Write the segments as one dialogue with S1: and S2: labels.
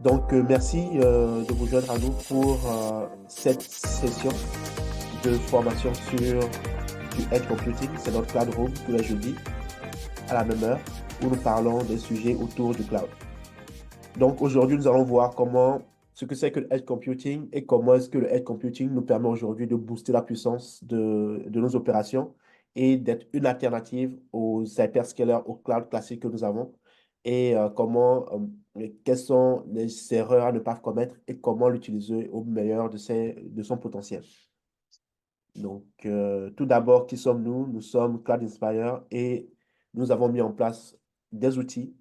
S1: Merci de vous joindre à nous pour cette session de formation sur du Edge Computing. C'est notre Cloud Room tous les jeudis à la même heure où nous parlons des sujets autour du cloud. Donc, aujourd'hui, nous allons voir ce que c'est que le Edge Computing et comment est-ce que le Edge Computing nous permet aujourd'hui de booster la puissance de nos opérations et d'être une alternative aux hyperscalers, aux clouds classiques que nous avons et quelles sont les erreurs à ne pas commettre et comment l'utiliser au meilleur de son potentiel. Tout d'abord, qui sommes-nous? Nous sommes Cloud Inspire et nous avons mis en place des outils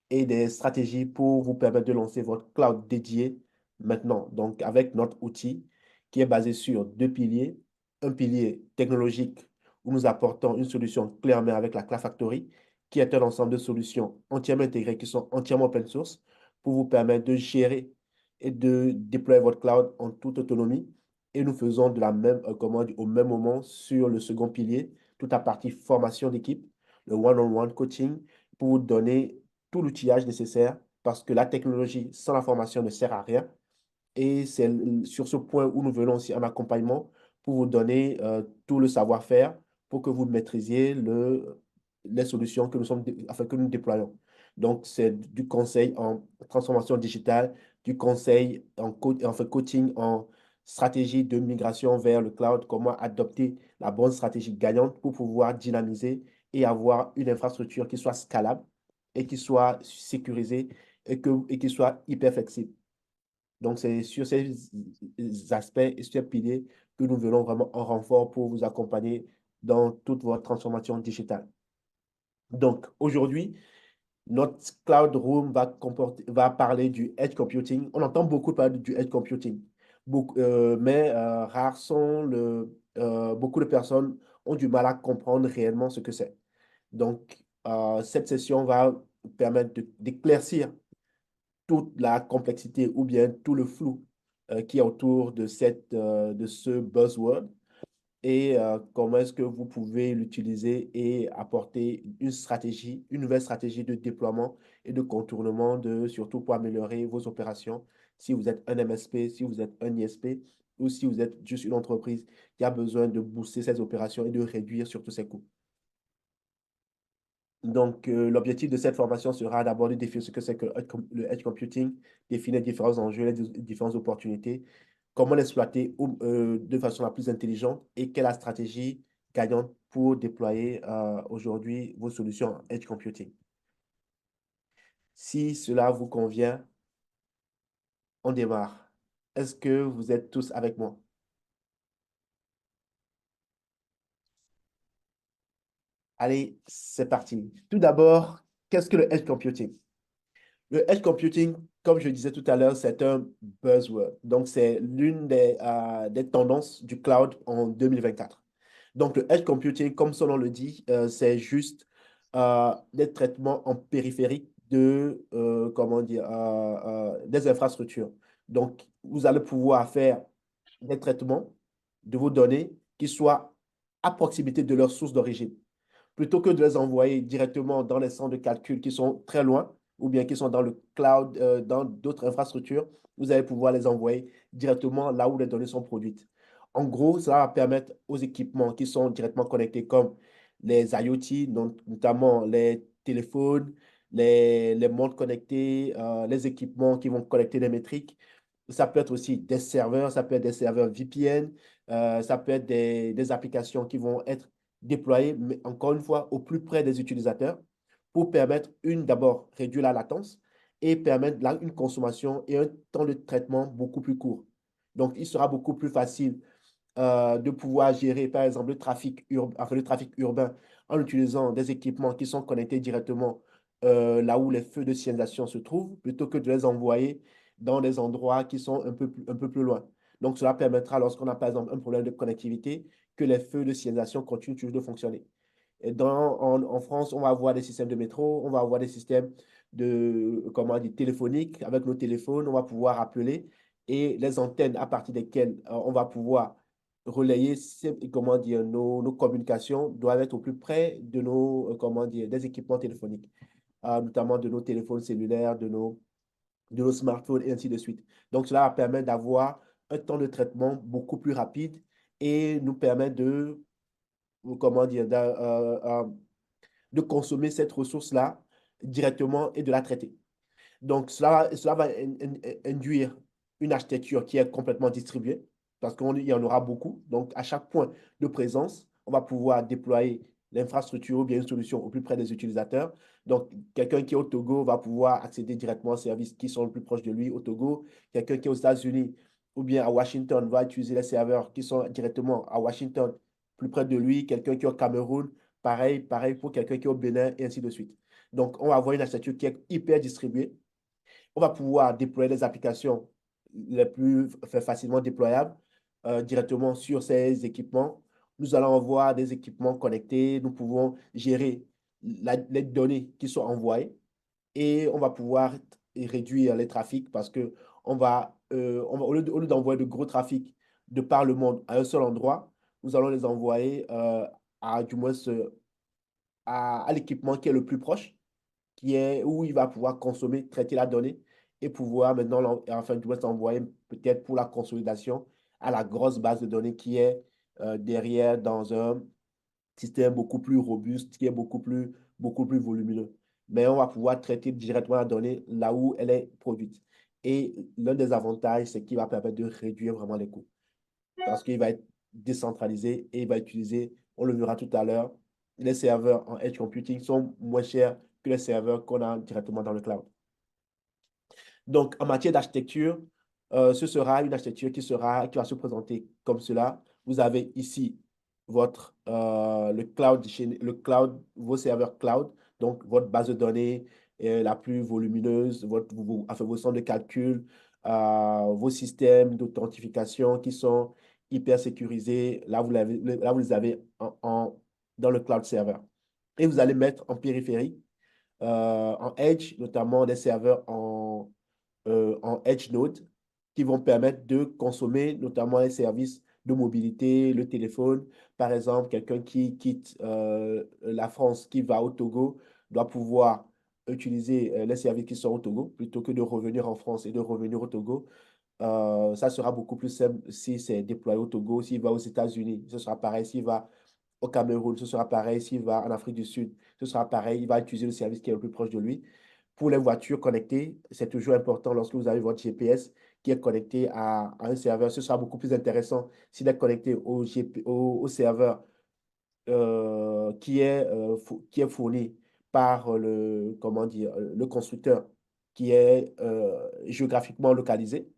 S1: et des stratégies pour vous permettre de lancer votre cloud dédié maintenant. Donc, avec notre outil qui est basé sur deux piliers. Un pilier technologique où nous apportons une solution clé en main avec la Cloud Factory, qui est un ensemble de solutions entièrement intégrées qui sont entièrement open source pour vous permettre de gérer et de déployer votre cloud en toute autonomie. Et nous faisons de la même commande au même moment sur le second pilier, toute la partie formation d'équipe, le one-on-one coaching, pour vous donner tout l'outillage nécessaire parce que la technologie sans la formation ne sert à rien. Et c'est sur ce point où nous venons aussi en accompagnement pour vous donner tout le savoir-faire pour que vous maîtrisiez les solutions que nous déployons. Donc, c'est du conseil en transformation digitale, du conseil en fait, coaching en stratégie de migration vers le cloud, comment adopter la bonne stratégie gagnante pour pouvoir dynamiser et avoir une infrastructure qui soit scalable et qui soit sécurisée et qui soit hyper flexible. Donc, c'est sur ces aspects et sur ces piliers que nous venons vraiment en renfort pour vous accompagner dans toute votre transformation digitale. Donc, aujourd'hui, notre Cloud Room va parler du Edge Computing. On entend beaucoup parler du Edge Computing, mais beaucoup de personnes ont du mal à comprendre réellement ce que c'est. Cette session va permettre d'éclaircir toute la complexité ou bien tout le flou qui est autour de ce buzzword et comment est-ce que vous pouvez l'utiliser et apporter une nouvelle stratégie de déploiement et de contournement surtout pour améliorer vos opérations. Si vous êtes un MSP, si vous êtes un ISP ou si vous êtes juste une entreprise qui a besoin de booster ses opérations et de réduire surtout ses coûts. L'objectif de cette formation sera d'abord de définir ce que c'est que le edge computing, définir les différents enjeux, les différentes opportunités, comment l'exploiter de façon la plus intelligente et quelle est la stratégie gagnante pour déployer aujourd'hui vos solutions en edge computing. Si cela vous convient, on démarre. Est-ce que vous êtes tous avec moi? Allez, c'est parti. Tout d'abord, qu'est-ce que le edge computing? Le edge computing, comme je disais tout à l'heure, c'est un buzzword. Donc, c'est l'une des tendances du cloud en 2024. Donc, le edge computing, comme son nom le dit, c'est juste des traitements en périphérie des infrastructures. Donc, vous allez pouvoir faire des traitements de vos données qui soient à proximité de leur source d'origine plutôt que de les envoyer directement dans les centres de calcul qui sont très loin ou bien qui sont dans le cloud, dans d'autres infrastructures, vous allez pouvoir les envoyer directement là où les données sont produites. En gros, ça va permettre aux équipements qui sont directement connectés, comme les IoT, notamment les téléphones, les montres connectées, les équipements qui vont connecter les métriques. Ça peut être aussi des serveurs, ça peut être des serveurs VPN, ça peut être des applications qui vont être déployées, mais encore une fois, au plus près des utilisateurs pour permettre, d'abord, réduire la latence et permettre une consommation et un temps de traitement beaucoup plus court. Donc, il sera beaucoup plus facile de pouvoir gérer, par exemple, le trafic urbain en utilisant des équipements qui sont connectés directement là où les feux de signalisation se trouvent, plutôt que de les envoyer dans des endroits qui sont un peu plus loin. Donc, cela permettra, lorsqu'on a, par exemple, un problème de connectivité, que les feux de signalisation continuent toujours de fonctionner. En France, on va avoir des systèmes de métro, on va avoir des systèmes comment dire, téléphoniques avec nos téléphones, on va pouvoir appeler et les antennes à partir desquelles on va pouvoir relayer comment dire, nos communications doivent être au plus près de comment dire, des équipements téléphoniques, notamment de nos téléphones cellulaires, de nos smartphones et ainsi de suite. Donc, cela permet d'avoir un temps de traitement beaucoup plus rapide et nous permet comment dire, de consommer cette ressource-là directement et de la traiter. Donc, cela va induire une architecture qui est complètement distribuée parce qu'il y en aura beaucoup. Donc, à chaque point de présence, on va pouvoir déployer l'infrastructure ou bien une solution au plus près des utilisateurs. Donc, quelqu'un qui est au Togo va pouvoir accéder directement aux services qui sont le plus proches de lui au Togo. Quelqu'un qui est aux États-Unis ou bien à Washington va utiliser les serveurs qui sont directement à Washington, plus près de lui. Quelqu'un qui est au Cameroun, pareil pour quelqu'un qui est au Bénin et ainsi de suite. Donc, on va avoir une architecture qui est hyper distribuée. On va pouvoir déployer les applications les plus facilement déployables directement sur ces équipements. Nous allons avoir des équipements connectés. Nous pouvons gérer les données qui sont envoyées et on va pouvoir réduire les trafics parce que au lieu d'envoyer de gros trafics de par le monde à un seul endroit, nous allons les envoyer du moins à l'équipement qui est le plus proche qui est où il va pouvoir consommer, traiter la donnée et pouvoir maintenant, enfin, du moins, s'envoyer peut-être pour la consolidation à la grosse base de données qui est derrière dans un système beaucoup plus robuste, qui est beaucoup plus volumineux. Mais on va pouvoir traiter directement la donnée là où elle est produite. Et l'un des avantages, c'est qu'il va permettre de réduire vraiment les coûts parce qu'il va être décentralisé et il va utiliser, on le verra tout à l'heure, les serveurs en edge computing sont moins chers que les serveurs qu'on a directement dans le cloud. Donc, en matière d'architecture, ce sera une architecture qui va se présenter comme cela. Vous avez ici le cloud, vos serveurs cloud, donc votre base de données la plus volumineuse, enfin, vos centres de calcul, vos systèmes d'authentification qui sont hyper sécurisés. Là, vous les avez dans le cloud server. Et vous allez mettre en périphérie, en edge, notamment des serveurs en Edge Node qui vont permettre de consommer notamment les services de mobilité, le téléphone. Par exemple, quelqu'un qui quitte la France, qui va au Togo, doit pouvoir utiliser les services qui sont au Togo plutôt que de revenir en France et de revenir au Togo. Ça sera beaucoup plus simple si c'est déployé au Togo. S'il va aux États-Unis, ce sera pareil. S'il va au Cameroun, ce sera pareil. S'il va en Afrique du Sud, ce sera pareil. Il va utiliser le service qui est le plus proche de lui. Pour les voitures connectées, c'est toujours important lorsque vous avez votre GPS qui est connecté à un serveur. Ce sera beaucoup plus intéressant s'il est connecté au serveur qui est fourni par comment dire, le constructeur qui est géographiquement localisé,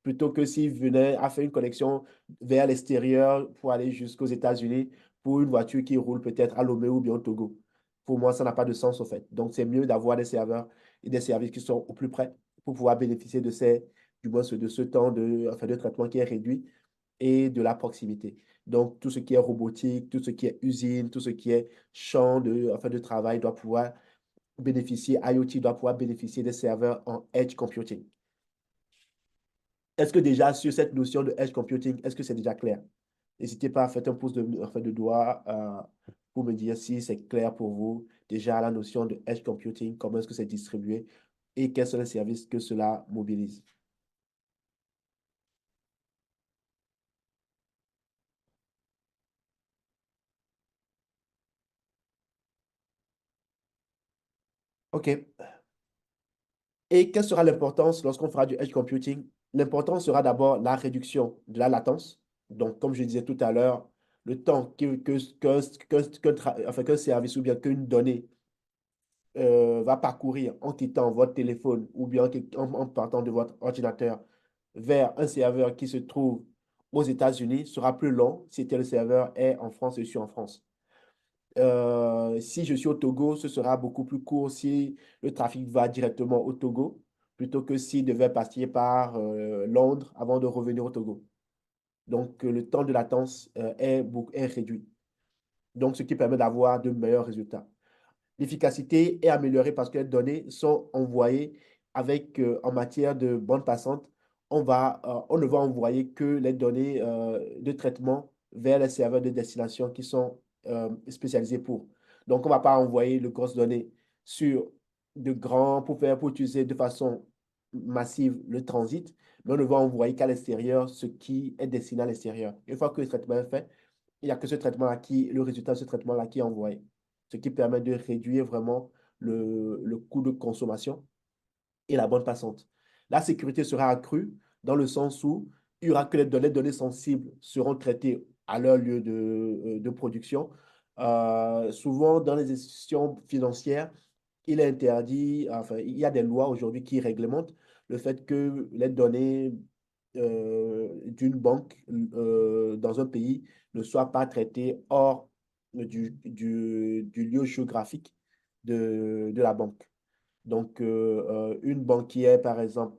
S1: plutôt que s'il venait à faire une connexion vers l'extérieur pour aller jusqu'aux États-Unis pour une voiture qui roule peut-être à Lomé ou bien au Togo. Pour moi, ça n'a pas de sens, au fait. Donc, c'est mieux d'avoir des serveurs et des services qui sont au plus près pour pouvoir bénéficier du moins de ce temps enfin, de traitement qui est réduit et de la proximité. Donc, tout ce qui est robotique, tout ce qui est usine, tout ce qui est champ enfin, de travail doit pouvoir bénéficier, IoT doit pouvoir bénéficier des serveurs en edge computing. Est-ce que déjà sur cette notion de edge computing, est-ce que c'est déjà clair? N'hésitez pas à faire un pouce enfin, de doigt pour me dire si c'est clair pour vous déjà la notion de edge computing, comment est-ce que c'est distribué et quels sont les services que cela mobilise. OK. Et quelle sera l'importance lorsqu'on fera du edge computing? L'importance sera d'abord la réduction de la latence. Donc, comme je disais tout à l'heure, le temps enfin, qu'un service ou bien qu'une donnée va parcourir en quittant votre téléphone ou bien en partant de votre ordinateur vers un serveur qui se trouve aux États-Unis sera plus long si tel serveur est en France et je suis en France. Si je suis au Togo, ce sera beaucoup plus court si le trafic va directement au Togo plutôt que s'il devait passer par Londres avant de revenir au Togo. Donc, le temps de latence est réduit. Donc, ce qui permet d'avoir de meilleurs résultats. L'efficacité est améliorée parce que les données sont envoyées en matière de bande passante, on ne va envoyer que les données de traitement vers les serveurs de destination qui sont spécialisés pour. Donc, on ne va pas envoyer de grosses données sur pour utiliser de façon massive le transit, mais on ne va envoyer qu'à l'extérieur ce qui est destiné à l'extérieur. Une fois que le traitement est fait, il n'y a que ce traitement-là le résultat de ce traitement-là qui est envoyé, ce qui permet de réduire vraiment le coût de consommation et la bonne passante. La sécurité sera accrue dans le sens où il y aura que les données sensibles seront traitées à leur lieu de production. Souvent, dans les institutions financières, il est interdit, enfin, il y a des lois aujourd'hui qui réglementent le fait que les données d'une banque dans un pays ne soient pas traitées hors du lieu géographique de la banque. Donc, une banquière, par exemple,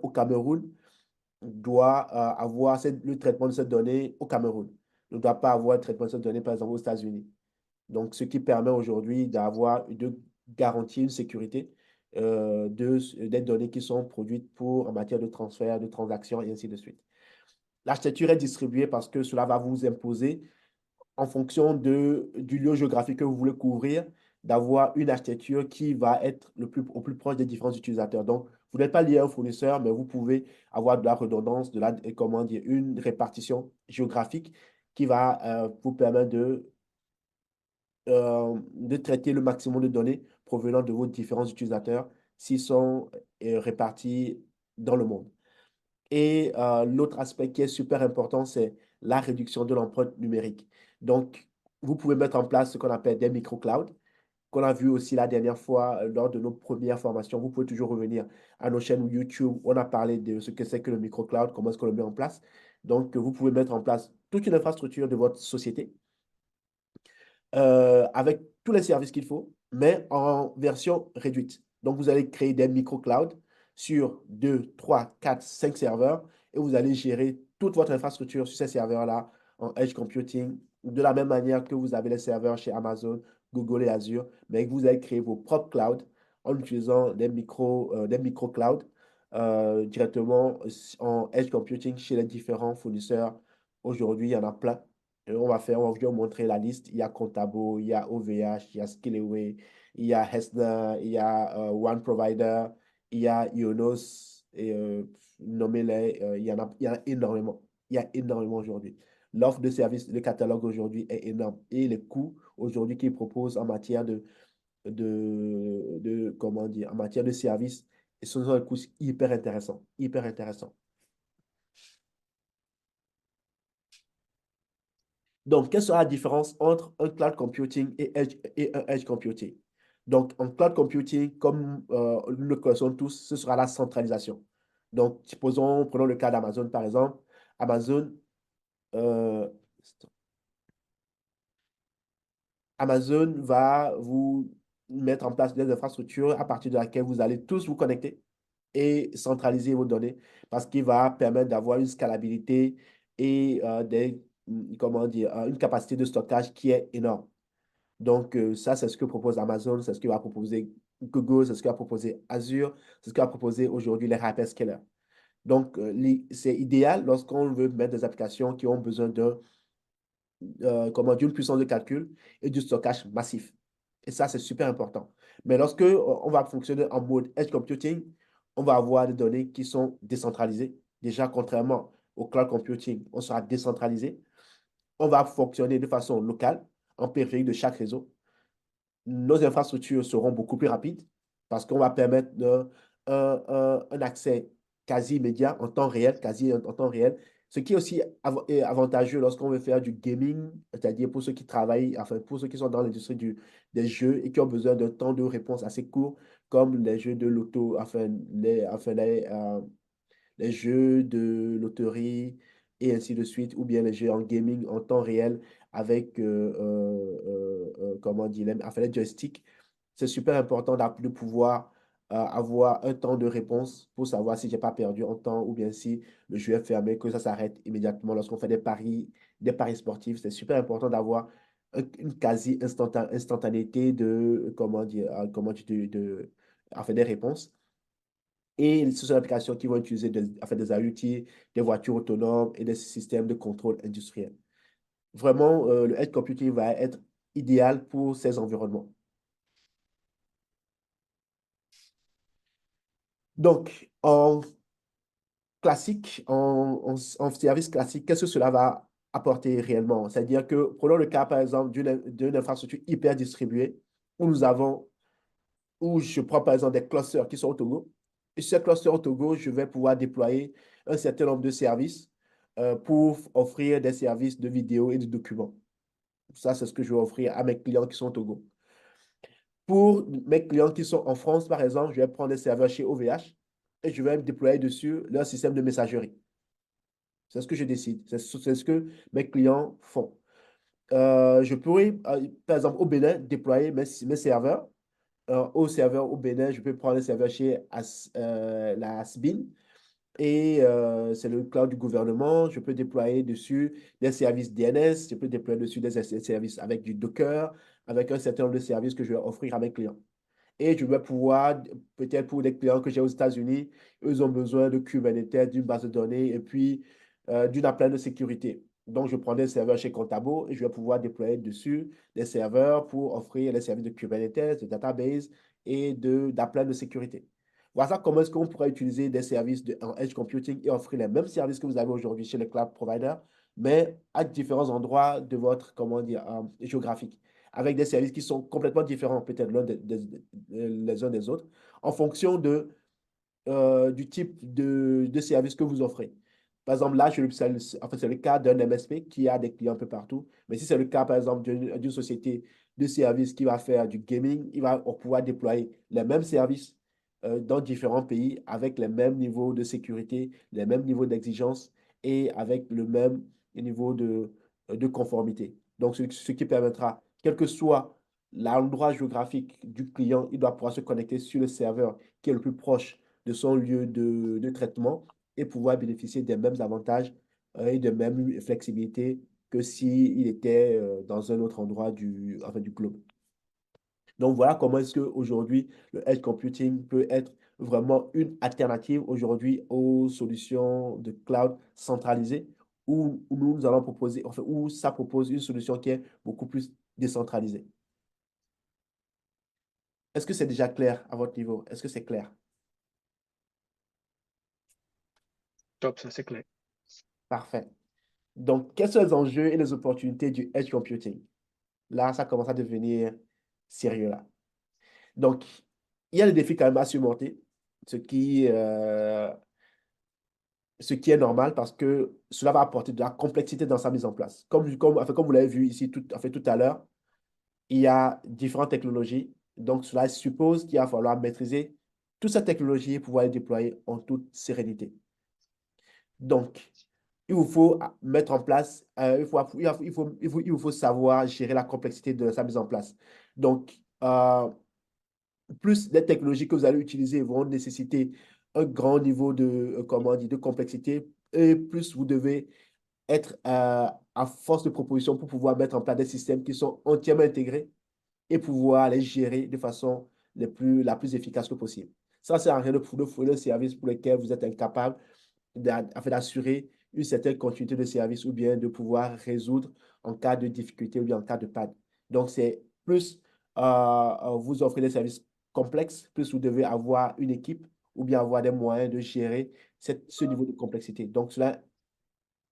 S1: au Cameroun, doit avoir le traitement de cette donnée au Cameroun. Ne doit pas avoir le traitement de cette donnée, par exemple, aux États-Unis. Donc, ce qui permet aujourd'hui de garantir une sécurité des données qui sont produites en matière de transfert, de transactions et ainsi de suite. L'architecture est distribuée parce que cela va vous imposer en fonction du lieu géographique que vous voulez couvrir, d'avoir une architecture qui va être au plus proche des différents utilisateurs. Donc, vous n'êtes pas lié à un fournisseur, mais vous pouvez avoir de la redondance, comment dire, une répartition géographique qui va vous permettre de traiter le maximum de données provenant de vos différents utilisateurs s'ils sont répartis dans le monde. Et l'autre aspect qui est super important, c'est la réduction de l'empreinte numérique. Donc, vous pouvez mettre en place ce qu'on appelle des micro-clouds, qu'on a vu aussi la dernière fois lors de nos premières formations. Vous pouvez toujours revenir à nos chaînes YouTube. On a parlé de ce que c'est que le micro-cloud, comment est-ce qu'on le met en place. Donc, vous pouvez mettre en place toute une infrastructure de votre société avec tous les services qu'il faut, mais en version réduite. Donc, vous allez créer des micro-clouds sur 2, 3, 4, 5 serveurs et vous allez gérer toute votre infrastructure sur ces serveurs-là en edge computing, de la même manière que vous avez les serveurs chez Amazon, Google et Azure, mais que vous allez créer vos propres clouds en utilisant des micro-clouds directement en edge computing chez les différents fournisseurs. Aujourd'hui, il y en a plein. On va vous montrer la liste. Il y a Contabo, il y a OVH, il y a Skillaway, il y a Hessner, il y a One Provider, il y a Ionos, et nommez-les, il y en a énormément. Il y a énormément aujourd'hui. L'offre de service, le catalogue aujourd'hui est énorme. Et les coûts aujourd'hui qu'ils proposent en matière comment dire, en matière de service, ce sont des coûts hyper intéressants, hyper intéressants. Donc, quelle sera la différence entre un cloud computing et un edge computing? Donc, en cloud computing, comme nous le connaissons tous, ce sera la centralisation. Donc, prenons le cas d'Amazon, par exemple. Amazon, euh, Amazon va vous mettre en place des infrastructures à partir de laquelle vous allez tous vous connecter et centraliser vos données parce qu'il va permettre d'avoir une scalabilité et comment dire, une capacité de stockage qui est énorme. Donc, ça, c'est ce que propose Amazon, c'est ce que va proposer Google, c'est ce que va proposer Azure, c'est ce que va proposer aujourd'hui les hyperscalers. Donc, c'est idéal lorsqu'on veut mettre des applications qui ont besoin d'une puissance de calcul et du stockage massif. Et ça, c'est super important. Mais lorsque on va fonctionner en mode edge computing, on va avoir des données qui sont décentralisées. Déjà, contrairement au cloud computing, on sera décentralisé. On va fonctionner de façon locale, en périphérie de chaque réseau. Nos infrastructures seront beaucoup plus rapides parce qu'on va permettre un accès quasi immédiat en temps réel, quasi en temps réel, ce qui est aussi est avantageux lorsqu'on veut faire du gaming, c'est-à-dire pour ceux qui travaillent, enfin pour ceux qui sont dans l'industrie des jeux et qui ont besoin d'un temps de réponse assez court, comme les jeux de loto, les jeux de loterie et ainsi de suite, ou bien les jeux en gaming en temps réel avec, comment dire, les joysticks. C'est super important de pouvoir avoir un temps de réponse pour savoir si j'ai pas perdu en temps ou bien si le jeu est fermé, que ça s'arrête immédiatement lorsqu'on fait des paris sportifs. C'est super important d'avoir une instantanéité de, comment dire, enfin, des réponses. Et ce sont des applications qui vont utiliser des IoT, des voitures autonomes et des systèmes de contrôle industriel. Vraiment, le edge computing va être idéal pour ces environnements. Donc, en service classique, qu'est-ce que cela va apporter réellement? C'est-à-dire que, prenons le cas, par exemple, d'une infrastructure hyper distribuée où où je prends par exemple des clusters qui sont au Togo. Et sur ces clusters au Togo, je vais pouvoir déployer un certain nombre de services pour offrir des services de vidéo et de documents. Ça, c'est ce que je vais offrir à mes clients qui sont au Togo. Pour mes clients qui sont en France, par exemple, je vais prendre des serveurs chez OVH et je vais déployer dessus leur système de messagerie. C'est ce que je décide. C'est ce que mes clients font. Je pourrais, par exemple, au Bénin, déployer mes serveurs. Au serveur au Bénin, je peux prendre le serveur chez la ASBIN et c'est le cloud du gouvernement. Je peux déployer dessus des services DNS, je peux déployer dessus des services avec du Docker, avec un certain nombre de services que je vais offrir à mes clients. Et je vais pouvoir, peut-être pour des clients que j'ai aux États-Unis, eux ont besoin de Kubernetes, d'une base de données et puis d'une appliance de sécurité. Donc, je prends des serveurs chez Contabo et je vais pouvoir déployer dessus des serveurs pour offrir les services de Kubernetes, de database et d'appliance de sécurité. Voilà comment est-ce qu'on pourrait utiliser des services en edge computing et offrir les mêmes services que vous avez aujourd'hui chez les cloud providers, mais à différents endroits de votre, comment dire, géographique avec des services qui sont complètement différents, peut-être les uns des autres, en fonction du type de service que vous offrez. Par exemple, là, c'est le cas d'un MSP qui a des clients un peu partout. Mais si c'est le cas, par exemple, d'une société de services qui va faire du gaming, il va pouvoir déployer les mêmes services dans différents pays avec les mêmes niveaux de sécurité, les mêmes niveaux d'exigence et avec le même niveau de conformité. Donc, ce qui permettra, quel que soit l'endroit géographique du client, il doit pouvoir se connecter sur le serveur qui est le plus proche de son lieu de traitement et pouvoir bénéficier des mêmes avantages et de même flexibilité que s'il était dans un autre endroit du globe. Donc voilà comment est-ce qu'aujourd'hui, le edge computing peut être vraiment une alternative aujourd'hui aux solutions de cloud centralisées où nous allons proposer, enfin, où ça propose une solution qui est beaucoup plus décentralisée. Est-ce que c'est déjà clair à votre niveau? Est-ce que c'est clair?
S2: Top, ça c'est clair.
S1: Parfait. Donc, quels sont les enjeux et les opportunités du edge computing? Là, ça commence à devenir sérieux là. Donc, il y a des défis quand même à surmonter, ce qui, euh, ce qui est normal parce que cela va apporter de la complexité dans sa mise en place. Comme vous l'avez vu ici tout à l'heure, il y a différentes technologies. Donc, cela suppose qu'il va falloir maîtriser toute cette technologie et pouvoir les déployer en toute sérénité. Donc, il vous faut mettre en place, il vous faut savoir gérer la complexité de sa mise en place. Donc, plus les technologies que vous allez utiliser vont nécessiter un grand niveau comment dire, de complexité, et plus vous devez être à force de proposition pour pouvoir mettre en place des systèmes qui sont entièrement intégrés et pouvoir les gérer de façon la plus efficace que possible. Ça, c'est en rien de fournir un service pour lequel vous êtes incapable afin d'assurer une certaine continuité de service ou bien de pouvoir résoudre en cas de difficulté ou bien en cas de panne. Donc, c'est plus vous offrez des services complexes, plus vous devez avoir une équipe ou bien avoir des moyens de gérer ce niveau de complexité. Donc, cela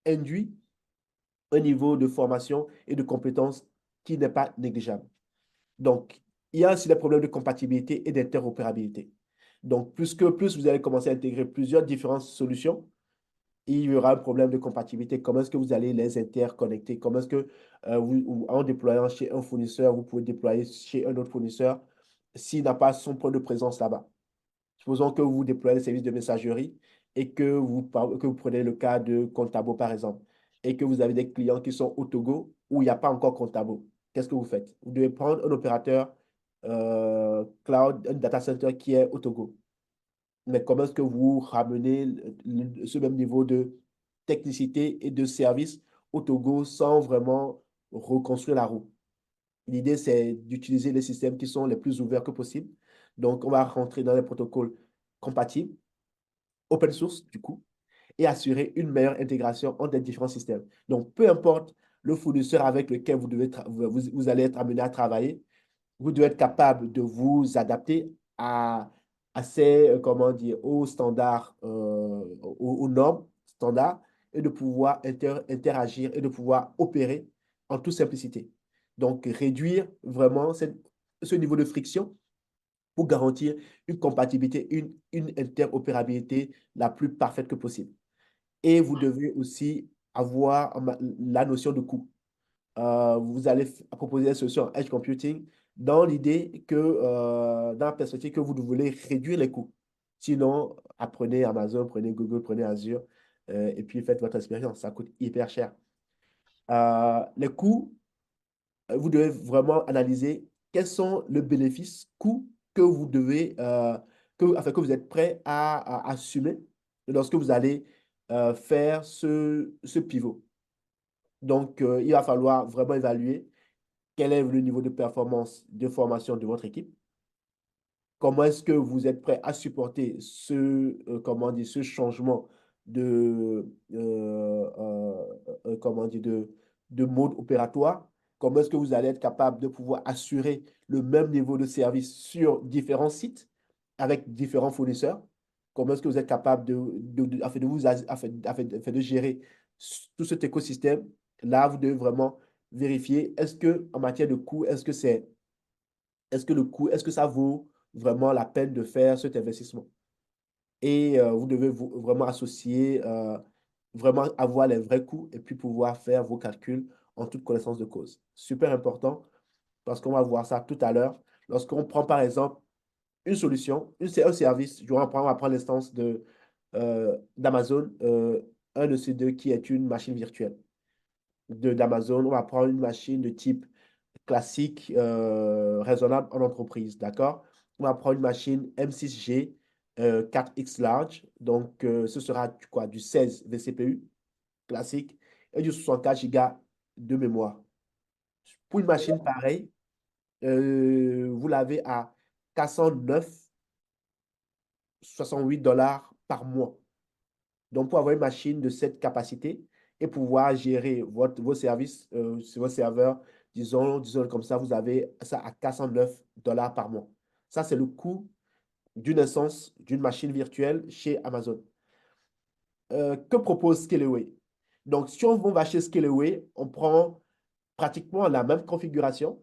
S1: induit un niveau de formation et de compétences qui n'est pas négligeable. Donc, il y a aussi des problèmes de compatibilité et d'interopérabilité. Donc, plus vous allez commencer à intégrer plusieurs différentes solutions, il y aura un problème de compatibilité. Comment est-ce que vous allez les interconnecter? Comment est-ce que en déployant chez un fournisseur, vous pouvez déployer chez un autre fournisseur s'il n'a pas son point de présence là-bas? Supposons que vous déployez le service de messagerie et que vous prenez le cas de Contabo, par exemple, et que vous avez des clients qui sont au Togo où il n'y a pas encore Contabo. Qu'est-ce que vous faites? Vous devez prendre un opérateur cloud, un data center qui est au Togo. Mais comment est-ce que vous ramenez ce même niveau de technicité et de service au Togo sans vraiment reconstruire la roue? L'idée, c'est d'utiliser les systèmes qui sont les plus ouverts que possible. Donc, on va rentrer dans les protocoles compatibles, open source, du coup, et assurer une meilleure intégration entre les différents systèmes. Donc, peu importe le fournisseur avec lequel vous allez être amené à travailler, vous devez être capable de vous adapter assez, comment dire, aux standards, aux normes standards, et de pouvoir interagir et de pouvoir opérer en toute simplicité. Donc, réduire vraiment ce niveau de friction pour garantir une compatibilité, une interopérabilité la plus parfaite que possible. Et vous devez aussi avoir la notion de coût. Vous allez proposer une solution en edge computing dans l'idée que, dans la perspective que vous voulez réduire les coûts. Sinon, apprenez Amazon, prenez Google, prenez Azure, et puis faites votre expérience. Ça coûte hyper cher. Les coûts, vous devez vraiment analyser quels sont les bénéfices, coûts que vous devez, enfin, que vous êtes prêt à assumer lorsque vous allez faire ce pivot. Donc, il va falloir vraiment évaluer quel est le niveau de performance de formation de votre équipe. Comment est-ce que vous êtes prêt à supporter comment dire, ce changement de, comment dire, de mode opératoire? Comment est-ce que vous allez être capable de pouvoir assurer le même niveau de service sur différents sites avec différents fournisseurs? Comment est-ce que vous êtes capable afin de gérer tout cet écosystème? Là, vous devez vraiment vérifier, est-ce que en matière de coût, est-ce que le coût, est-ce que ça vaut vraiment la peine de faire cet investissement? Et vous devez vraiment associer, vraiment avoir les vrais coûts et puis pouvoir faire vos calculs en toute connaissance de cause. Super important parce qu'on va voir ça tout à l'heure. Lorsqu'on prend par exemple une solution, un service, on va prendre l'instance d'Amazon, un de ces deux qui est une machine virtuelle d'Amazon. On va prendre une machine de type classique, raisonnable en entreprise, d'accord? On va prendre une machine M6G 4X large, donc ce sera quoi, du 16 vCPU classique et du 64 Go de mémoire. Pour une machine pareille, vous l'avez à 409,68 $ par mois. Donc, pour avoir une machine de cette capacité et pouvoir gérer vos services sur vos serveurs, disons comme ça, vous avez ça à 409 $ par mois. Ça, c'est le coût d'une instance, d'une machine virtuelle chez Amazon. Que propose Scaleway? Donc, si on va chez Scaleway, on prend pratiquement la même configuration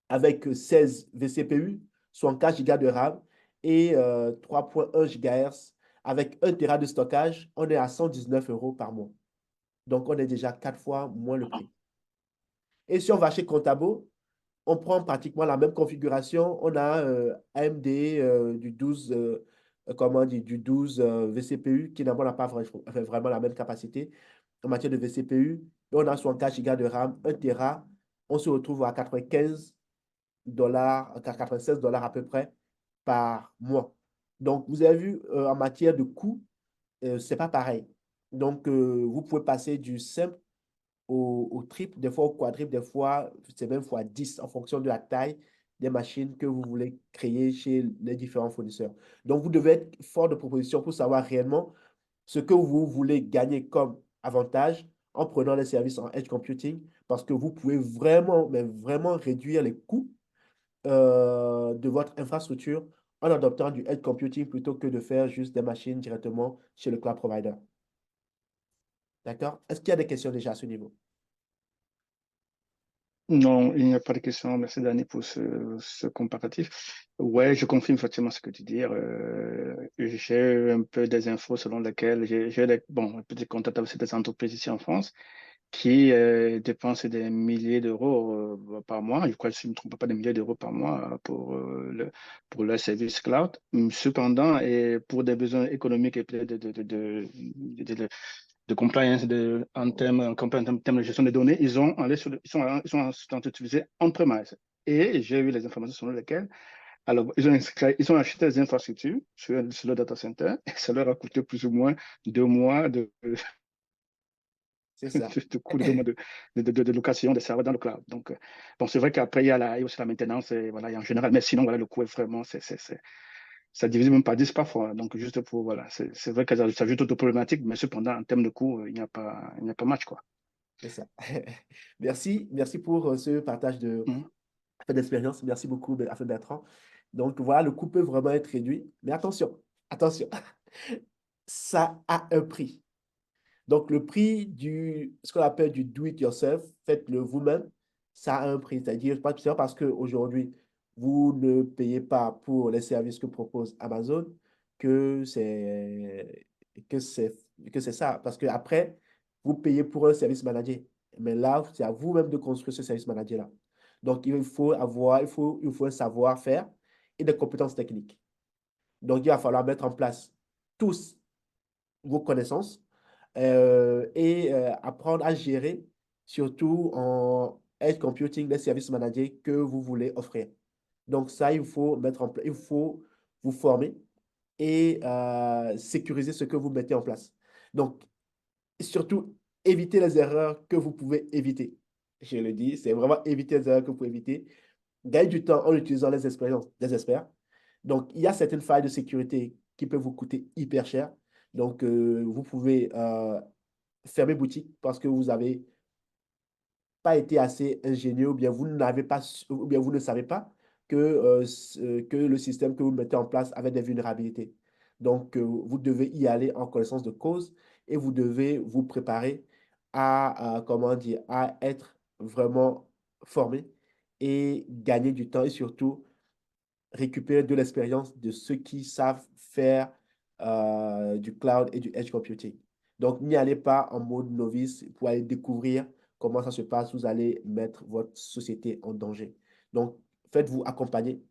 S1: avec 16 vCPU, 64 Go de RAM et 3,1 GHz avec 1 Tera de stockage. On est à 119 € par mois. Donc, on est déjà 4 fois moins le prix. Et si on va chez Contabo, on prend pratiquement la même configuration. On a AMD du 12, comment on dit, du 12 vCPU qui n'a pas vraiment la même capacité en matière de vCPU. Et on a 64 Go de RAM, 1 Tera. On se retrouve à 96 $ à peu près par mois. Donc, vous avez vu, en matière de coût, c'est pas pareil. Donc, vous pouvez passer du simple au triple, des fois au quadruple, des fois, c'est même fois 10 en fonction de la taille des machines que vous voulez créer chez les différents fournisseurs. Donc, vous devez être fort de proposition pour savoir réellement ce que vous voulez gagner comme avantage en prenant les services en edge computing, parce que vous pouvez vraiment, mais vraiment réduire les coûts de votre infrastructure en adoptant du edge computing plutôt que de faire juste des machines directement chez le cloud provider. D'accord? Est-ce qu'il y a des questions déjà à ce niveau?
S2: Non, il n'y a pas de question. Merci, Dani, pour ce comparatif. Ouais, je confirme effectivement ce que tu dis. J'ai un peu des infos selon lesquelles bon, un petit contact avec certaines entreprises ici en France qui dépensent des milliers d'euros par mois. Je crois, si je ne me trompe pas, des milliers d'euros par mois pour leur service cloud. Cependant, et pour des besoins économiques et peut-être de compliance en termes de gestion des données, ils sont en train d'utiliser on-premise. Et j'ai eu les informations selon lesquelles alors, ils ont acheté des infrastructures sur le data center et ça leur a coûté plus ou moins 2 mois
S1: C'est ça.
S2: de coût de 2 mois de location des serveurs dans le cloud. Donc, bon, c'est vrai qu'après, il y a aussi la maintenance, et, voilà, et en général, mais sinon, voilà, le coût est vraiment, ça divise même par 10 parfois. Donc, juste pour, voilà, c'est vrai que ça ajoute d'autres problématiques, mais cependant, en termes de coût, il n'y a pas match, quoi.
S1: C'est ça. Merci pour ce partage
S2: Mhm.
S1: d'expérience. Merci beaucoup, Bertrand. Donc voilà, le coût peut vraiment être réduit. Mais attention, attention, ça a un prix. Donc le prix ce qu'on appelle du do-it-yourself, faites-le vous-même, ça a un prix. C'est-à-dire, c'est pas parce qu'aujourd'hui, vous ne payez pas pour les services que propose Amazon que c'est que c'est que c'est ça. Parce qu'après, vous payez pour un service manager. Mais là, c'est à vous-même de construire ce service manager-là. Donc, il faut un savoir-faire et des compétences techniques. Donc, il va falloir mettre en place tous vos connaissances apprendre à gérer, surtout en edge computing, les services managés que vous voulez offrir. Donc, ça, il faut mettre en place, il faut vous former et sécuriser ce que vous mettez en place. Donc, surtout, éviter les erreurs que vous pouvez éviter. Je le dis, c'est vraiment éviter les erreurs que vous pouvez éviter. Gagner du temps en utilisant les expériences des experts. Donc, il y a certaines failles de sécurité qui peuvent vous coûter hyper cher. Donc, vous pouvez fermer boutique parce que vous n'avez pas été assez ingénieux ou bien vous n'avez pas, ou bien vous ne savez pas que le système que vous mettez en place avait des vulnérabilités. Donc, vous devez y aller en connaissance de cause et vous devez vous préparer comment dire, à être vraiment formé et gagner du temps et surtout récupérer de l'expérience de ceux qui savent faire du cloud et du edge computing. Donc, n'y allez pas en mode novice pour aller découvrir comment ça se passe. Vous allez mettre votre société en danger. Donc, faites-vous accompagner,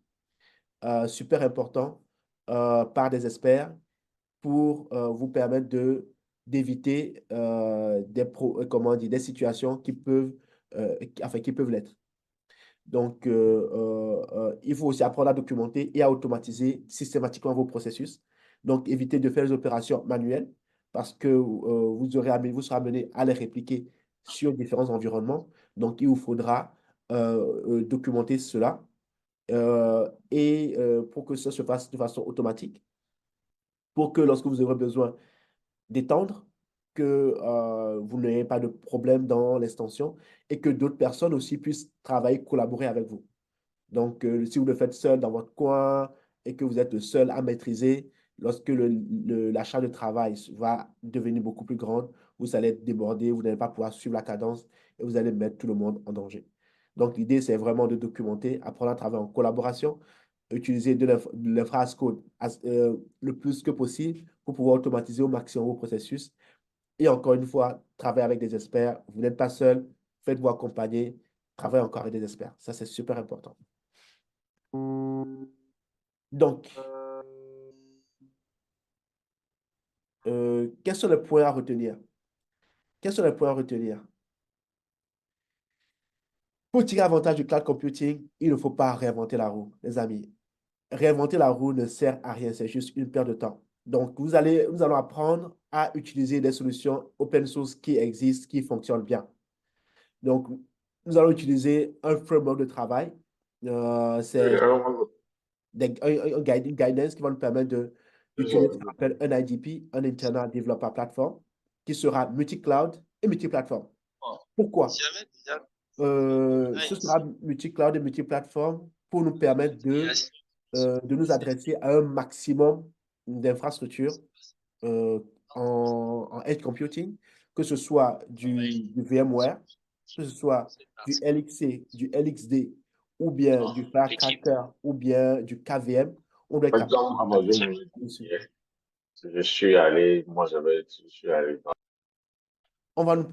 S1: super important, par des experts pour vous permettre d'éviter comment dire, des situations qui peuvent l'être. Donc, il faut aussi apprendre à documenter et à automatiser systématiquement vos processus. Donc, évitez de faire les opérations manuelles parce que vous serez amené à les répliquer sur différents environnements. Donc, il vous faudra documenter cela pour que ça se fasse de façon automatique, pour que lorsque vous aurez besoin d'étendre, que vous n'ayez pas de problème dans l'extension et que d'autres personnes aussi puissent travailler, collaborer avec vous. Donc, si vous le faites seul dans votre coin et que vous êtes le seul à maîtriser, lorsque la charge de travail va devenir beaucoup plus grande, vous allez être débordé, vous n'allez pas pouvoir suivre la cadence et vous allez mettre tout le monde en danger. Donc, l'idée, c'est vraiment de documenter, apprendre à travailler en collaboration, utiliser de l'infrastructure code le plus que possible pour pouvoir automatiser au maximum vos processus. Et encore une fois, travailler avec des experts. Vous n'êtes pas seul, faites-vous accompagner, travaillez encore avec des experts. Ça, c'est super important. Donc, quels sont les points à retenir? Quels sont les points à retenir? Pour tirer avantage du cloud computing, il ne faut pas réinventer la roue, les amis. Réinventer la roue ne sert à rien, c'est juste une perte de temps. Donc, nous allons apprendre à utiliser des solutions open source qui existent, qui fonctionnent bien. Donc, nous allons utiliser un framework de travail. C'est une guidance qui va nous permettre d'utiliser ce qu'on appelle un IDP, un Internal Developer Platform, qui sera multi-cloud et multi-plateforme. Pourquoi? Ce sera multi-cloud et multi-plateforme pour nous permettre de nous adresser à un maximum d'infrastructures euh, en edge computing, que ce soit du VMware, que ce soit du LXC, du LXD, ou bien du Firecracker, ou bien du KVM, on doit être
S3: Par
S1: capable
S3: exemple, Amazon
S1: d'adresser
S3: m'avait dit
S1: dessus.
S3: hier, je suis allé dans
S1: On va,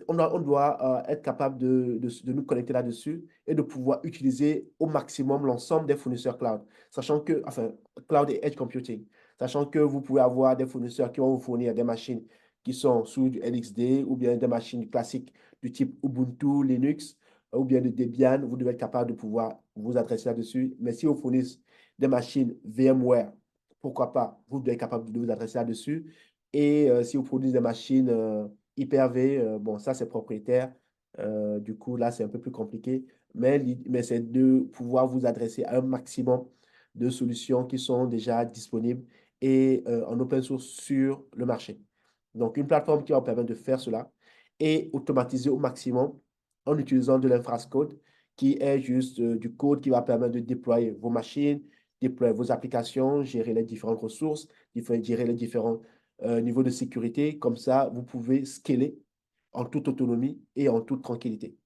S1: on doit être capable de nous connecter là-dessus et de pouvoir utiliser au maximum l'ensemble des fournisseurs cloud, sachant que, enfin, cloud et edge computing, sachant que vous pouvez avoir des fournisseurs qui vont vous fournir des machines qui sont sous du LXD ou bien des machines classiques du type Ubuntu, Linux ou bien de Debian. Vous devez être capable de pouvoir vous adresser là-dessus. Mais si vous fournissez des machines VMware, pourquoi pas, vous devez être capable de vous adresser là-dessus. Et si vous fournissez des machines Hyper-V, bon, ça c'est propriétaire. Du coup, là, c'est un peu plus compliqué. Mais c'est de pouvoir vous adresser à un maximum de solutions qui sont déjà disponibles et en open source sur le marché. Donc, une plateforme qui va vous permettre de faire cela et automatiser au maximum en utilisant de l'infrastructure code qui est juste du code qui va permettre de déployer vos machines, déployer vos applications, gérer les différentes ressources, gérer les différents niveaux de sécurité. Comme ça, vous pouvez scaler en toute autonomie et en toute tranquillité.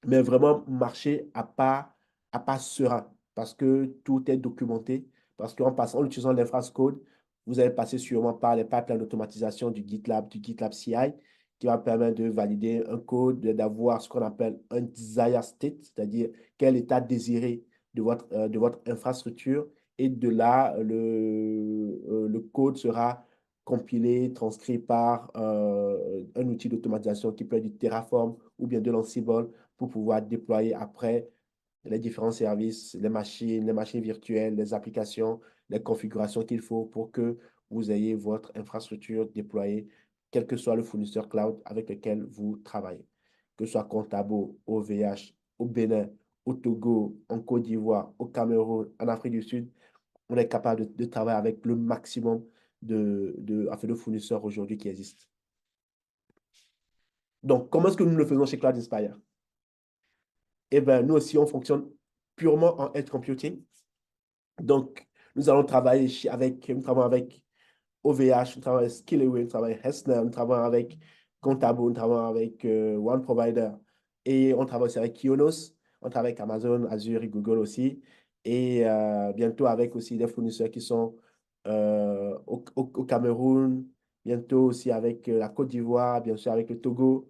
S1: Mais vraiment marcher à pas serein parce que tout est documenté, parce en utilisant l'infrastructure code, vous allez passer sûrement par les pipelines d'automatisation du GitLab CI qui va permettre de valider un code, d'avoir ce qu'on appelle un desired state, c'est-à-dire quel état désiré de votre infrastructure. Et de là, le code sera compilé, transcrit par un outil d'automatisation qui peut être du Terraform ou bien de l'Ansible pour pouvoir déployer après les différents services, les machines virtuelles, les applications, les configurations qu'il faut pour que vous ayez votre infrastructure déployée, quel que soit le fournisseur cloud avec lequel vous travaillez. Que ce soit Contabo, OVH, au Bénin, au Togo, en Côte d'Ivoire, au Cameroun, en Afrique du Sud, on est capable de travailler avec le maximum de fournisseurs aujourd'hui qui existent. Donc, comment est-ce que nous le faisons chez Cloud Inspire? Eh bien, nous aussi, on fonctionne purement en edge computing. Donc, nous allons nous travaillons avec OVH, nous travaillons avec Skillaway, nous travaillons avec Hessner, nous travaillons avec Contabo, nous travaillons avec One Provider et on travaille aussi avec Kionos, on travaille avec Amazon, Azure et Google aussi. Et bientôt avec aussi des fournisseurs qui sont au Cameroun, bientôt aussi avec la Côte d'Ivoire, bien sûr avec le Togo.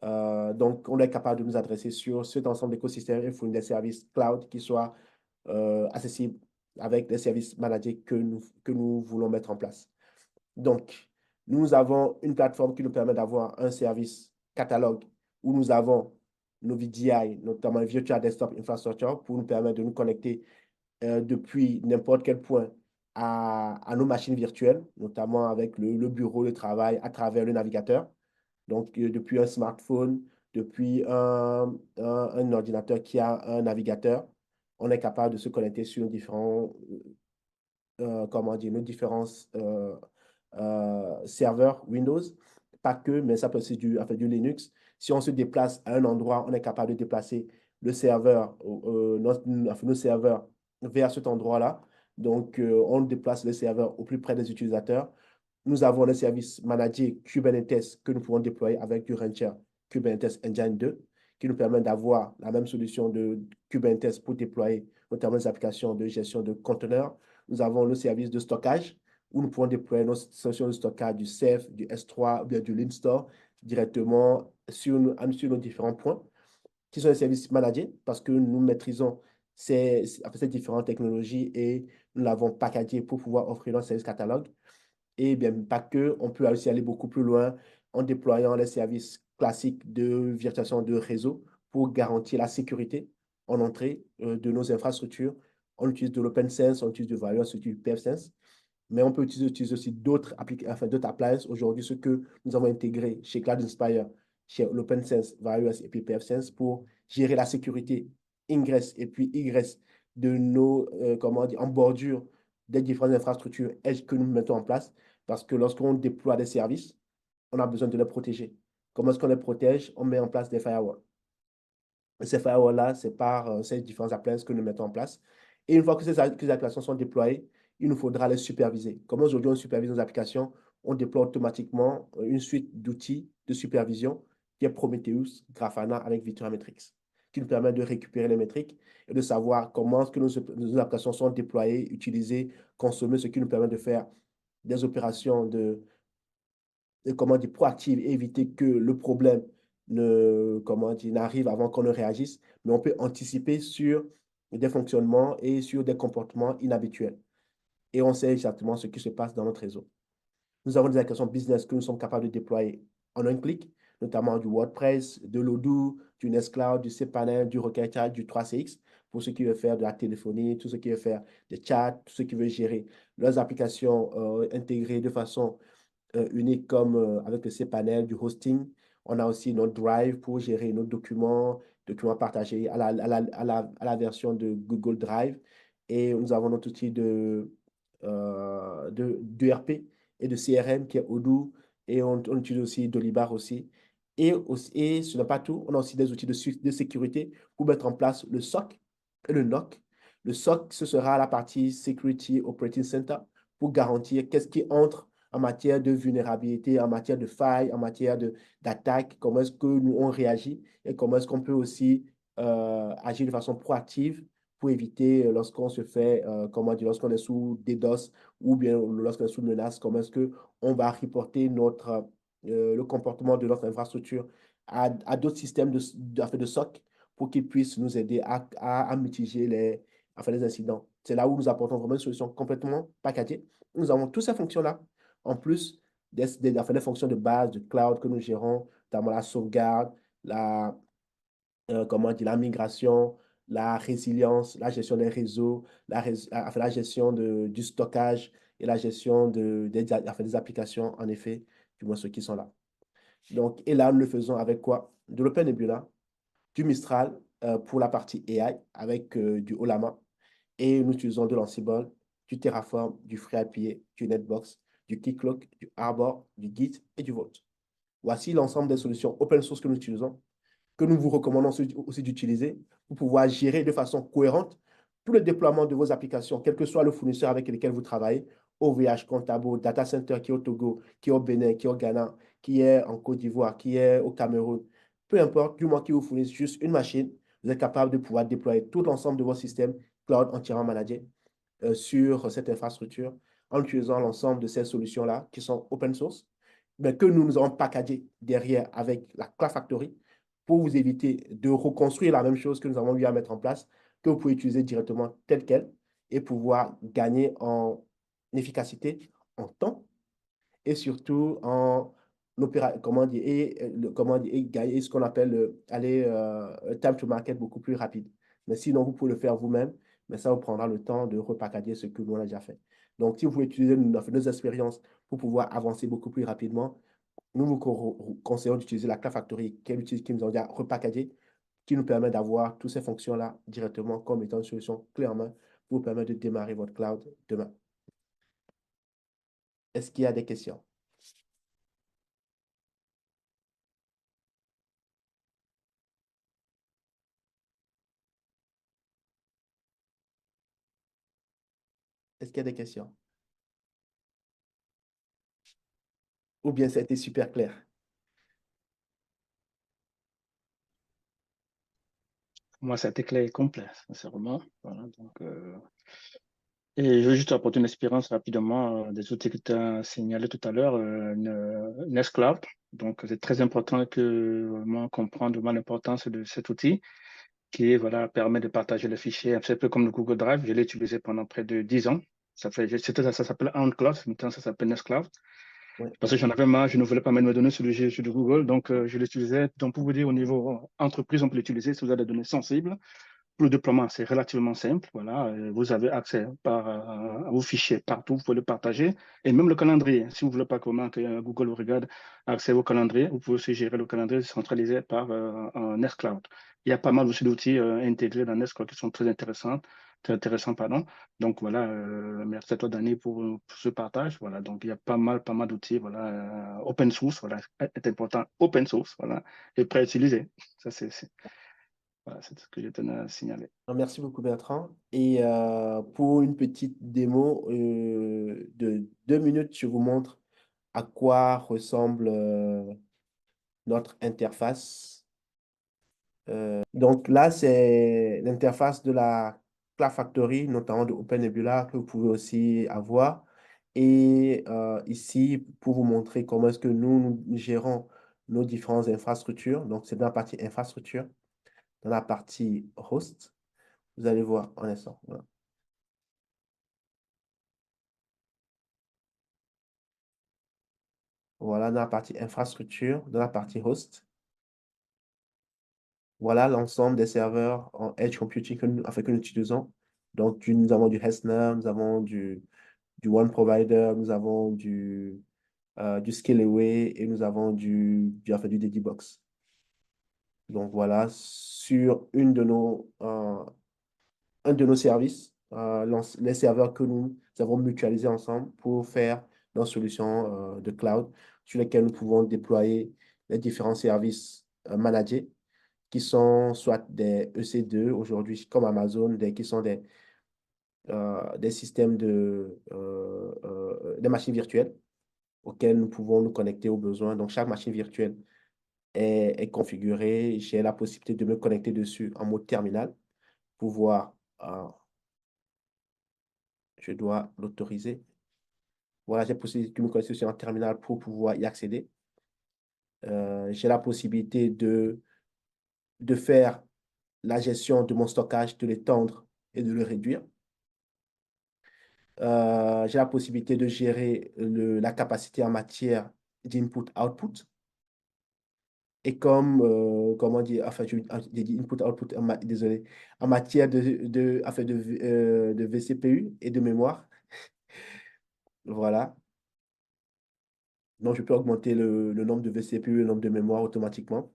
S1: Donc, on est capable de nous adresser sur cet ensemble d'écosystèmes et fournir des services cloud qui soient accessibles avec des services managés que nous voulons mettre en place. Donc, nous avons une plateforme qui nous permet d'avoir un service catalogue où nous avons nos VDI, notamment Virtual Desktop Infrastructure, pour nous permettre de nous connecter depuis n'importe quel point à nos machines virtuelles, notamment avec le bureau de travail à travers le navigateur. Donc, depuis un smartphone, depuis un ordinateur qui a un navigateur, on est capable de se connecter sur différents, comment dire, nos différents serveurs Windows. Pas que, mais ça peut aussi du Linux. Si on se déplace à un endroit, on est capable de déplacer le serveur, nos serveurs vers cet endroit-là. Donc, on déplace le serveur au plus près des utilisateurs. Nous avons le service managé Kubernetes que nous pouvons déployer avec du Rancher Kubernetes Engine 2 qui nous permet d'avoir la même solution de Kubernetes pour déployer notamment les applications de gestion de conteneurs. Nous avons le service de stockage où nous pouvons déployer nos solutions de stockage du Ceph, du S3 ou bien du Linstore directement sur nos différents points qui sont des services managés parce que nous maîtrisons ces différentes technologies et nous l'avons packagé pour pouvoir offrir notre service catalogue. Et bien, pas que, on peut aussi aller beaucoup plus loin en déployant les services classiques de virtualisation de réseau pour garantir la sécurité en entrée de nos infrastructures. On utilise de l'OpenSense, on utilise de Valor, on utilise du PFSense, mais on peut utiliser aussi d'autres appliances. Aujourd'hui, ce que nous avons intégré chez Cloud Inspire, chez l'OpenSense, Valor et puis PFSense pour gérer la sécurité ingress et puis egress de nos, comment dire, en bordure des différentes infrastructures edge que nous mettons en place. Parce que lorsqu'on déploie des services, on a besoin de les protéger. Comment est-ce qu'on les protège? On met en place des firewalls. Et ces firewalls-là, c'est par ces différentes appliances que nous mettons en place. Et une fois que ces applications sont déployées, il nous faudra les superviser. Comme aujourd'hui, on supervise nos applications, on déploie automatiquement une suite d'outils de supervision qui est Prometheus, Grafana avec Metrics, qui nous permet de récupérer les métriques et de savoir comment est-ce que nos applications sont déployées, utilisées, consommées, ce qui nous permet de faire des opérations comment dire, proactives et éviter que le problème comment dire, n'arrive avant qu'on ne réagisse, mais on peut anticiper sur des fonctionnements et sur des comportements inhabituels. Et on sait exactement ce qui se passe dans notre réseau. Nous avons des applications business que nous sommes capables de déployer en un clic, notamment du WordPress, de l'Odoo, du Nextcloud, du cPanel, du Rocket du 3CX, pour ceux qui veulent faire de la téléphonie, tous ceux qui veulent faire des chats, tous ceux qui veulent gérer leurs applications intégrées de façon unique comme avec le cPanel, du hosting. On a aussi notre Drive pour gérer nos documents partagés à la version de Google Drive. Et nous avons notre outil d'ERP et de CRM qui est Odoo. Et on utilise aussi Dolibar aussi. Et ce n'est pas tout, on a aussi des outils de sécurité pour mettre en place le SOC et le NOC Le SOC, ce sera la partie Security Operating Center pour garantir qu'est-ce qui entre en matière de vulnérabilité, en matière de failles, en matière d'attaque, comment est-ce que nous on réagit et comment est-ce qu'on peut aussi agir de façon proactive pour éviter lorsqu'on se fait, comment dire, lorsqu'on est sous DDoS ou bien lorsqu'on est sous menace, comment est-ce qu'on va reporter le comportement de notre infrastructure à d'autres systèmes de SOC pour qu'ils puissent nous aider à mitiger les incidents. C'est là où nous apportons vraiment une solution complètement packagée. Nous avons toutes ces fonctions-là, en plus des fonctions de base de cloud que nous gérons, notamment la sauvegarde, comment dire, la migration, la résilience, la gestion des réseaux, la gestion du stockage et la gestion des applications, en effet, du moins ceux qui sont là. Donc, et là, nous le faisons avec quoi? De l'OpenNebula, du Mistral pour la partie AI avec du Olama. Et nous utilisons de l'Ansible, du Terraform, du FreeIPA, du Netbox, du Keycloak, du Arbor, du Git et du Vault. Voici l'ensemble des solutions open source que nous utilisons, que nous vous recommandons aussi d'utiliser pour pouvoir gérer de façon cohérente tout le déploiement de vos applications, quel que soit le fournisseur avec lequel vous travaillez, OVH, Contabo, Data Center qui est au Togo, qui est au Bénin, qui est au Ghana, qui est en Côte d'Ivoire, qui est au Cameroun. Peu importe, du moment qu'ils vous fournissent juste une machine, vous êtes capable de pouvoir déployer tout l'ensemble de vos systèmes cloud entièrement managés sur cette infrastructure en utilisant l'ensemble de ces solutions-là qui sont open source, mais que nous avons packagé derrière avec la Cloud Factory pour vous éviter de reconstruire la même chose que nous avons eu à mettre en place, que vous pouvez utiliser directement tel quel et pouvoir gagner en efficacité, en temps et surtout en comment dire, comment dire, et gagner ce qu'on appelle time to market beaucoup plus rapide. Mais sinon, vous pouvez le faire vous-même, mais ça vous prendra le temps de repackager ce que nous on a déjà fait. Donc, si vous voulez utiliser nos expériences pour pouvoir avancer beaucoup plus rapidement, nous vous conseillons d'utiliser la Cloud Factory qui nous a déjà repackagé, qui nous permet d'avoir toutes ces fonctions-là directement comme étant une solution clé en main pour vous permettre de démarrer votre cloud demain. Est-ce qu'il y a des questions? Est-ce qu'il y a des questions? Ou bien ça a été super clair?
S2: Moi, ça a été clair et complet, sincèrement. Voilà, donc, et je veux juste apporter une expérience rapidement des outils que tu as signalé tout à l'heure, Nextcloud. Donc, c'est très important que vraiment comprendre vraiment l'importance de cet outil qui voilà, permet de partager le fichier, un petit peu comme le Google Drive. Je l'ai utilisé pendant près de 10 ans. Ça s'appelle OnCloud, maintenant ça s'appelle Nextcloud.
S1: Oui.
S2: Parce que j'en avais marre, je ne voulais pas mettre mes données sur sur le Google, donc je l'utilisais. Donc, pour vous dire, au niveau entreprise, on peut l'utiliser si vous avez des données sensibles. Pour le déploiement, c'est relativement simple. Voilà, vous avez accès à vos fichiers partout, vous pouvez le partager. Et même le calendrier, si vous ne voulez pas que Google vous regarde accès au calendrier, vous pouvez aussi gérer le calendrier centralisé par Nextcloud. Il y a pas mal aussi d'outils intégrés dans Nextcloud qui sont très intéressants, pardon. Donc voilà, merci à toi, Dani, pour ce partage. Voilà, donc il y a pas mal d'outils, voilà, open source, voilà, est important, open source, voilà, et prêt à utiliser. Ça, voilà, c'est ce que je tenais à signaler.
S1: Merci beaucoup, Bertrand. Et pour une petite démo de 2 minutes, je vous montre à quoi ressemble notre interface. Donc là, c'est l'interface de la Cloud Factory, notamment de OpenNebula, que vous pouvez aussi avoir. Et ici, pour vous montrer comment est-ce que nous gérons nos différentes infrastructures. Donc, c'est dans la partie infrastructure, dans la partie host. Vous allez voir en instant. Voilà. Voilà, dans la partie infrastructure, dans la partie host. Voilà l'ensemble des serveurs en edge computing que nous utilisons. Donc, nous avons du Hessner, nous avons du One Provider, nous avons du Scaleway et nous avons du Dedibox. Donc, voilà, sur un de nos services, les serveurs que nous avons mutualisés ensemble pour faire nos solutions de cloud sur lesquelles nous pouvons déployer les différents services managés qui sont soit des EC2 aujourd'hui comme Amazon, qui sont des systèmes des machines virtuelles auxquelles nous pouvons nous connecter aux besoins. Donc, chaque machine virtuelle est configurée. J'ai la possibilité de me connecter dessus en mode terminal pour voir, je dois l'autoriser. Voilà, j'ai la possibilité de me connecter sur un terminal pour pouvoir y accéder. J'ai la possibilité de faire la gestion de mon stockage, de l'étendre et de le réduire. J'ai la possibilité de gérer la capacité en matière d'input-output. Et comment dire, enfin, j'ai dit input-output, désolé, en matière enfin, de vCPU et de mémoire. Voilà. Donc, je peux augmenter le nombre de vCPU et le nombre de mémoire automatiquement.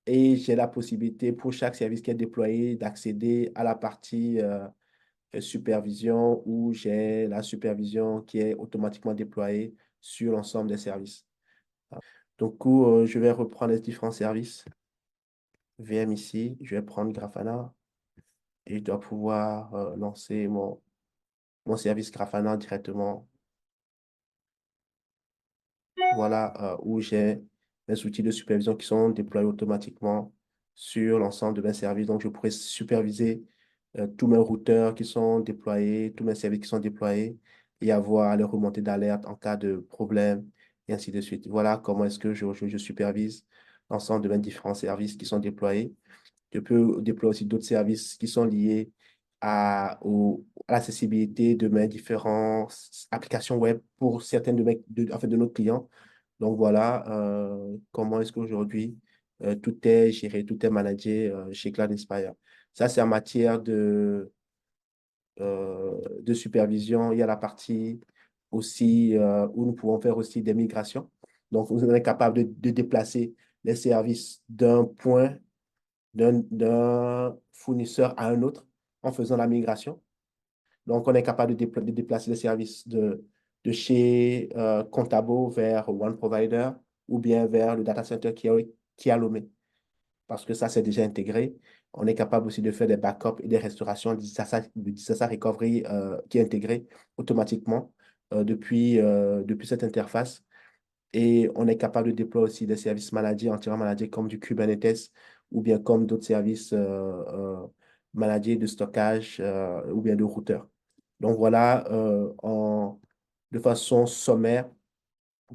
S1: Et j'ai la possibilité pour chaque service qui est déployé d'accéder à la partie supervision où j'ai la supervision qui est automatiquement déployée sur l'ensemble des services. Donc, je vais reprendre les différents services. VM ici, je vais prendre Grafana et je dois pouvoir lancer mon service Grafana directement. Voilà où j'ai mes outils de supervision qui sont déployés automatiquement sur l'ensemble de mes services. Donc, je pourrais superviser tous mes routeurs qui sont déployés, tous mes services qui sont déployés et avoir les remontées d'alerte en cas de problème et ainsi de suite. Voilà comment est-ce que je supervise l'ensemble de mes différents services qui sont déployés. Je peux déployer aussi d'autres services qui sont liés à l'accessibilité de mes différentes applications web pour certaines en fait, de nos clients. Donc voilà comment est-ce qu'aujourd'hui tout est géré, tout est managé chez Cloud Inspire. Ça, c'est en matière de supervision. Il y a la partie aussi où nous pouvons faire aussi des migrations. Donc, vous êtes capable de déplacer les services d'un fournisseur à un autre en faisant la migration. Donc, on est capable de déplacer les services de chez Contabo vers One Provider ou bien vers le data center qui est à Lomé. Parce que ça, c'est déjà intégré. On est capable aussi de faire des backups et des restaurations de disaster recovery qui est intégré automatiquement depuis cette interface. Et on est capable de déployer aussi des services managés, entièrement managés, comme du Kubernetes ou bien comme d'autres services managés de stockage ou bien de routeur. Donc voilà, de façon sommaire,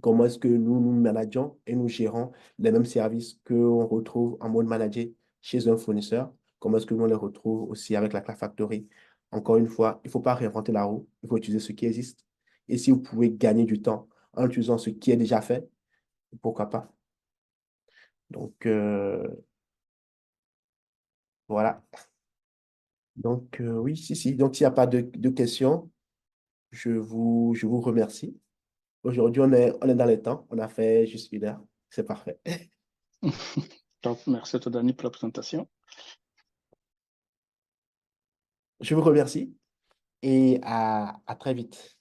S1: comment est-ce que nous manageons et nous gérons les mêmes services qu'on retrouve en mode managé chez un fournisseur. Comment est-ce que nous on les retrouve aussi avec la Cloud Factory. Encore une fois, il ne faut pas réinventer la roue, il faut utiliser ce qui existe. Et si vous pouvez gagner du temps en utilisant ce qui est déjà fait, pourquoi pas? Donc, voilà. Donc, oui, si, si. Donc, s'il n'y a pas de questions, je vous remercie. Aujourd'hui, on est dans les temps. On a fait juste 1 heure. C'est parfait.
S2: Top, merci à toi, Dani, pour la présentation.
S1: Je vous remercie et à très vite.